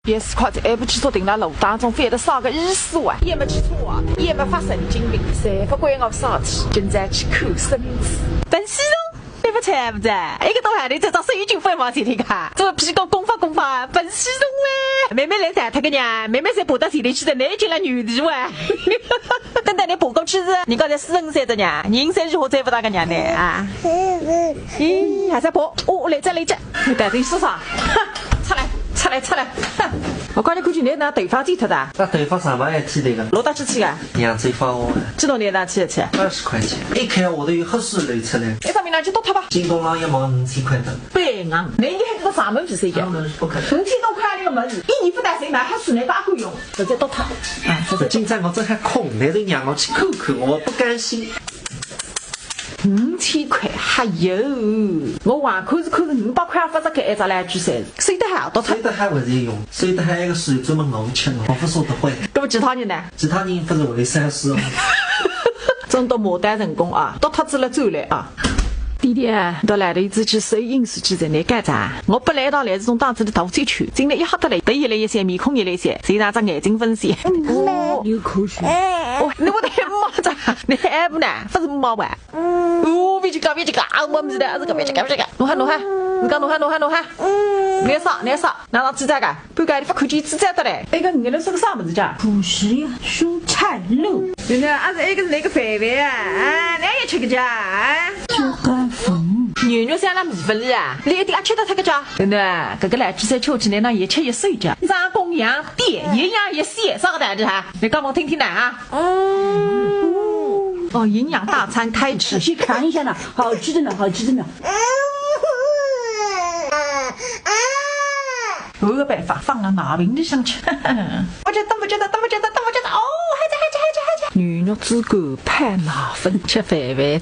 ，20块还不去坐停了路当中，反得少个20万，也没记错啊，也没发神经病，才不管我啥事，现在去看孙子。本西东，你不猜不在？一个多海里这张手语就分往前听看，这个屁股功法，本西东嘞！妹妹来噻，他个娘，妹妹才爬到田里去的，那进了女的哇！等等你爬过去是，你刚才40岁的娘，人生如何追不到个娘的啊？咦，还在爬？哦，来着，你带着说啥？出来！我赶紧过去拿那头发剪脱的。那头发上班还剃那个？落到几去啊？娘最发我。几多年拿去？20块钱。一看下头有黑水流出来。一方面呢就多脱吧。京东上1毛5000块的。白硬，那你还知道上门去谁家？5000多块那个门，一年不带谁买，黑水来打够用，直接多脱。今朝我这还空，那头让我去看看，我不甘心。5000块，还有我还看是500块发这个一只来举噻，谁的还多脱？谁的还会在用？谁的还有个水专门熬吃，我不说得会。那么其他人呢？其他人不是为啥事？真的莫单人工啊，多脱子了走来啊！弟弟，到来的一直去收饮食机在那干啥？我本来到来这种档次的头最去，进来一黑得来，头一来一些，面孔一来些，谁让这眼睛分析？流口水。哦，那我的妈子，你还不呢？不是毛吧？哦，别去搞，我不知道，这个别去搞。弄哈，你讲弄哈。你啥？哪张记载个？不该你不看见记载的嘞？那个你那是个啥么子家？不是呀，蔬菜肉。对的，还是那个是那个饭啊，那也吃个家啊？就干粉。牛香那米粉里啊，你一定要吃到这个家。真的，这个来比赛秋季呢，那也吃一岁家。上供养电，营养一些，啥个代志哈？你讲我听听的啊。哦，营养大餐开吃，去看一下呢，好吃的呢。有个办法，放到哪边里上去？我觉得，哦，还在。女肉之歌盼哪分吃饭饭。